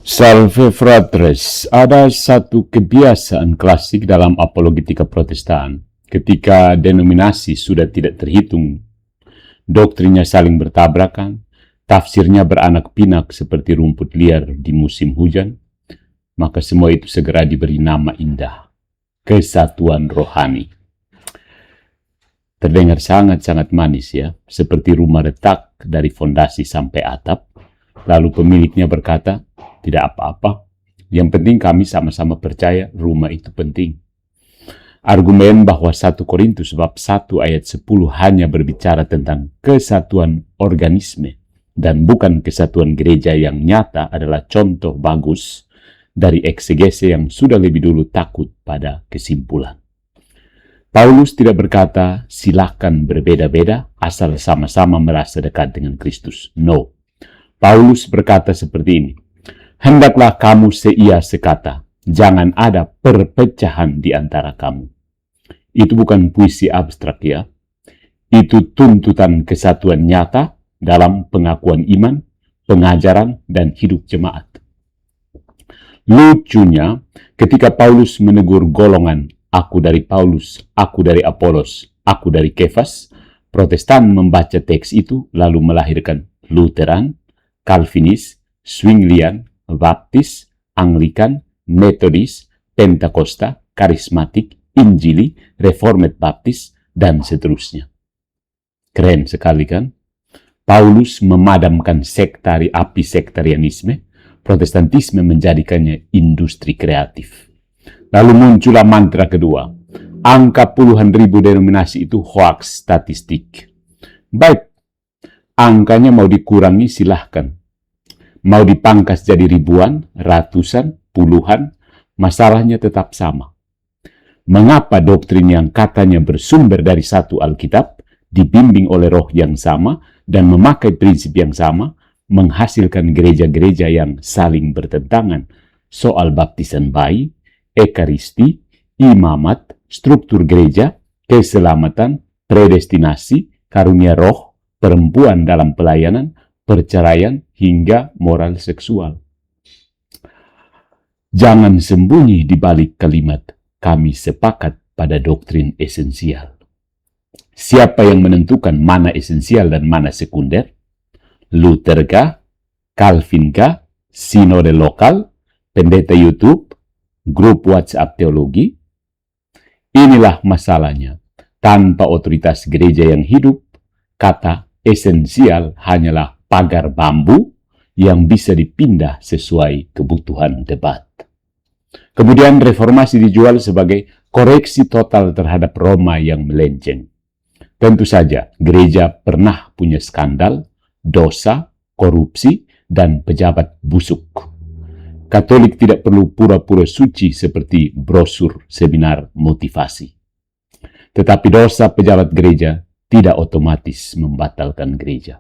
Salve fratres, ada satu kebiasaan klasik dalam apologetika Protestan. Ketika denominasi sudah tidak terhitung, doktrinnya saling bertabrakan, tafsirnya beranak pinak seperti rumput liar di musim hujan, maka semua itu segera diberi nama indah, kesatuan rohani. Terdengar sangat-sangat manis ya, seperti rumah retak dari fondasi sampai atap. Lalu pemiliknya berkata, tidak apa-apa, yang penting kami sama-sama percaya rumah itu penting. Argumen bahwa 1 Korintus bab 1 ayat 10 hanya berbicara tentang kesatuan organisme dan bukan kesatuan gereja yang nyata adalah contoh bagus dari eksegese yang sudah lebih dulu takut pada kesimpulan. Paulus tidak berkata, silakan berbeda-beda asal sama-sama merasa dekat dengan Kristus. No. Paulus berkata seperti ini, hendaklah kamu seia sekata, jangan ada perpecahan di antara kamu. Itu bukan puisi abstrak ya. Itu tuntutan kesatuan nyata dalam pengakuan iman, pengajaran, dan hidup jemaat. Lucunya, ketika Paulus menegur golongan, aku dari Paulus, aku dari Apolos, aku dari Kefas, Protestan membaca teks itu lalu melahirkan Lutheran, Calvinis, Zwinglian, Baptis, Anglikan, Metodis, Pentakosta, Karismatik, Injili, Reformed Baptis, dan seterusnya. Keren sekali kan? Paulus memadamkan api sektarianisme, Protestantisme menjadikannya industri kreatif. Lalu muncullah mantra kedua, angka puluhan ribu denominasi itu hoax statistik. Baik, angkanya mau dikurangi silahkan. Mau dipangkas jadi ribuan, ratusan, puluhan, masalahnya tetap sama. Mengapa doktrin yang katanya bersumber dari satu Alkitab, dibimbing oleh roh yang sama, dan memakai prinsip yang sama, menghasilkan gereja-gereja yang saling bertentangan soal baptisan bayi, ekaristi, imamat, struktur gereja, keselamatan, predestinasi, karunia roh, perempuan dalam pelayanan, perceraian, hingga moral seksual. Jangan sembunyi di balik kalimat, kami sepakat pada doktrin esensial. Siapa yang menentukan mana esensial dan mana sekunder? Luther kah? Calvin kah? Sinode lokal? Pendeta YouTube? Grup WhatsApp teologi? Inilah masalahnya. Tanpa otoritas gereja yang hidup, kata esensial hanyalah pagar bambu yang bisa dipindah sesuai kebutuhan debat. Kemudian reformasi dijual sebagai koreksi total terhadap Roma yang melenceng. Tentu saja gereja pernah punya skandal, dosa, korupsi, dan pejabat busuk. Katolik tidak perlu pura-pura suci seperti brosur seminar motivasi. Tetapi dosa pejabat gereja tidak otomatis membatalkan gereja.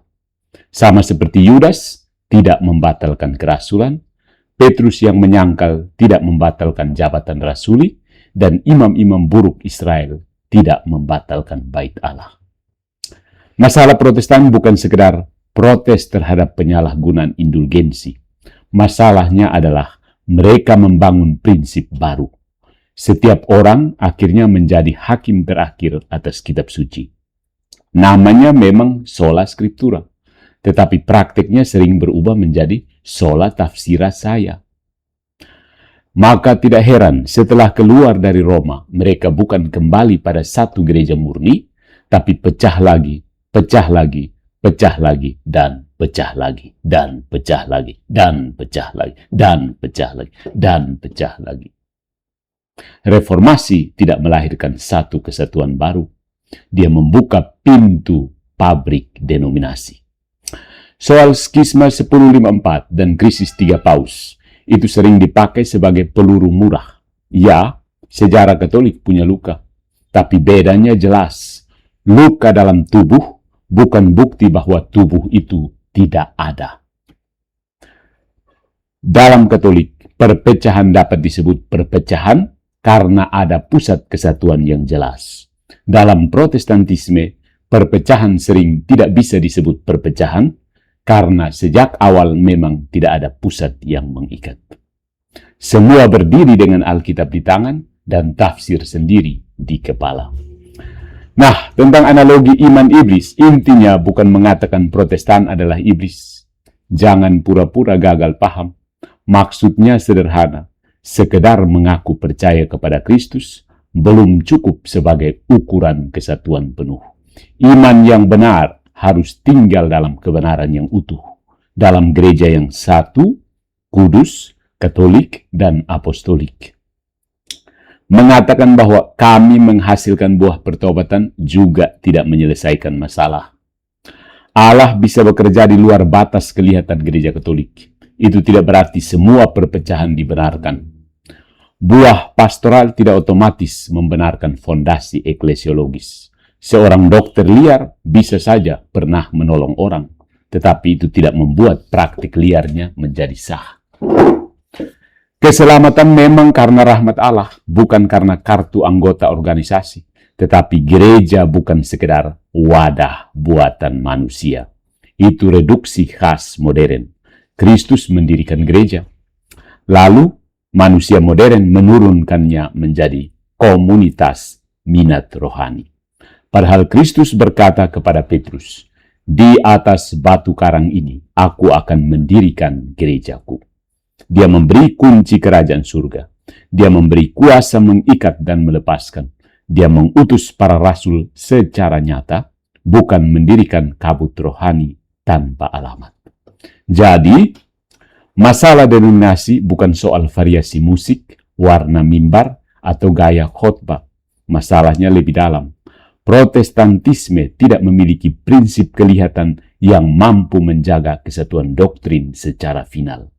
Sama seperti Yudas tidak membatalkan kerasulan, Petrus yang menyangkal tidak membatalkan jabatan rasuli, dan imam-imam buruk Israel tidak membatalkan bait Allah. Masalah Protestan bukan sekedar protes terhadap penyalahgunaan indulgensi. Masalahnya adalah mereka membangun prinsip baru. Setiap orang akhirnya menjadi hakim terakhir atas kitab suci. Namanya memang sola scriptura, tetapi praktiknya sering berubah menjadi sola tafsira saya. Maka tidak heran setelah keluar dari Roma, mereka bukan kembali pada satu gereja murni, tapi pecah lagi, pecah lagi, pecah lagi, dan pecah lagi, dan pecah lagi, dan pecah lagi, dan pecah lagi, dan pecah lagi. Reformasi tidak melahirkan satu kesatuan baru. Dia membuka pintu pabrik denominasi. Soal skisma 1054 dan krisis 3 paus itu sering dipakai sebagai peluru murah. Ya, sejarah Katolik punya luka, tapi bedanya jelas. Luka dalam tubuh bukan bukti bahwa tubuh itu tidak ada. Dalam Katolik, perpecahan dapat disebut perpecahan karena ada pusat kesatuan yang jelas. Dalam Protestantisme, perpecahan sering tidak bisa disebut perpecahan karena sejak awal memang tidak ada pusat yang mengikat. Semua berdiri dengan Alkitab di tangan dan tafsir sendiri di kepala. Nah, tentang analogi iman iblis, intinya bukan mengatakan Protestan adalah iblis. Jangan pura-pura gagal paham. Maksudnya sederhana, sekedar mengaku percaya kepada Kristus belum cukup sebagai ukuran kesatuan penuh. Iman yang benar harus tinggal dalam kebenaran yang utuh, dalam gereja yang satu, kudus, Katolik, dan apostolik. Mengatakan bahwa kami menghasilkan buah pertobatan juga tidak menyelesaikan masalah. Allah bisa bekerja di luar batas kelihatan gereja Katolik. Itu tidak berarti semua perpecahan dibenarkan. Buah pastoral tidak otomatis membenarkan fondasi eklesiologis. Seorang dokter liar bisa saja pernah menolong orang, tetapi itu tidak membuat praktik liarnya menjadi sah. Keselamatan memang karena rahmat Allah, bukan karena kartu anggota organisasi. Tetapi gereja bukan sekedar wadah buatan manusia. Itu reduksi khas modern. Kristus mendirikan gereja. Lalu manusia modern menurunkannya menjadi komunitas minat rohani. Padahal Kristus berkata kepada Petrus, "Di atas batu karang ini aku akan mendirikan gerejaku." Dia memberi kunci kerajaan surga. Dia memberi kuasa mengikat dan melepaskan. Dia mengutus para rasul secara nyata, bukan mendirikan kabut rohani tanpa alamat. Jadi, masalah denominasi bukan soal variasi musik, warna mimbar, atau gaya khotbah. Masalahnya lebih dalam. Protestantisme tidak memiliki prinsip kelihatan yang mampu menjaga kesatuan doktrin secara final.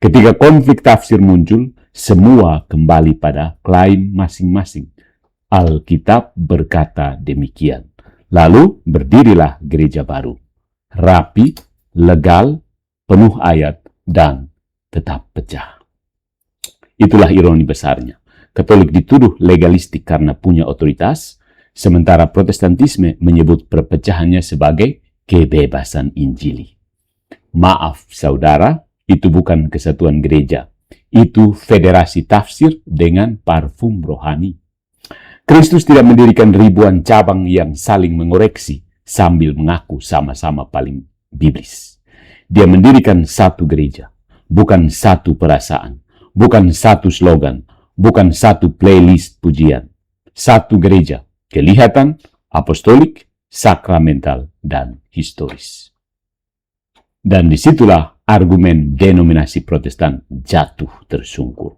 Ketika konflik tafsir muncul, semua kembali pada klaim masing-masing. Alkitab berkata demikian. Lalu berdirilah gereja baru. Rapi, legal, penuh ayat, dan tetap pecah. Itulah ironi besarnya. Katolik dituduh legalistik karena punya otoritas, sementara Protestantisme menyebut perpecahannya sebagai kebebasan Injili. Maaf saudara, itu bukan kesatuan gereja. Itu federasi tafsir dengan parfum rohani. Kristus tidak mendirikan ribuan cabang yang saling mengoreksi sambil mengaku sama-sama paling biblis. Dia mendirikan satu gereja, bukan satu perasaan, bukan satu slogan, bukan satu playlist pujian. Satu gereja, kelihatan, apostolik, sakramental, dan historis. Dan disitulah argumen denominasi Protestan jatuh tersungkur.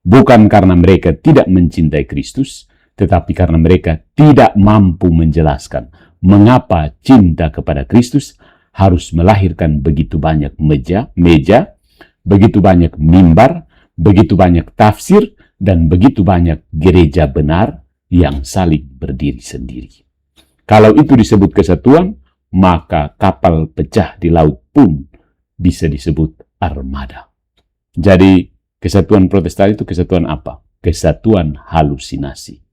Bukan karena mereka tidak mencintai Kristus, tetapi karena mereka tidak mampu menjelaskan mengapa cinta kepada Kristus harus melahirkan begitu banyak meja, begitu banyak mimbar, begitu banyak tafsir, dan begitu banyak gereja benar yang saling berdiri sendiri. Kalau itu disebut kesatuan, maka kapal pecah di laut pun bisa disebut armada. Jadi, kesatuan Protestan itu kesatuan apa? Kesatuan halusinasi.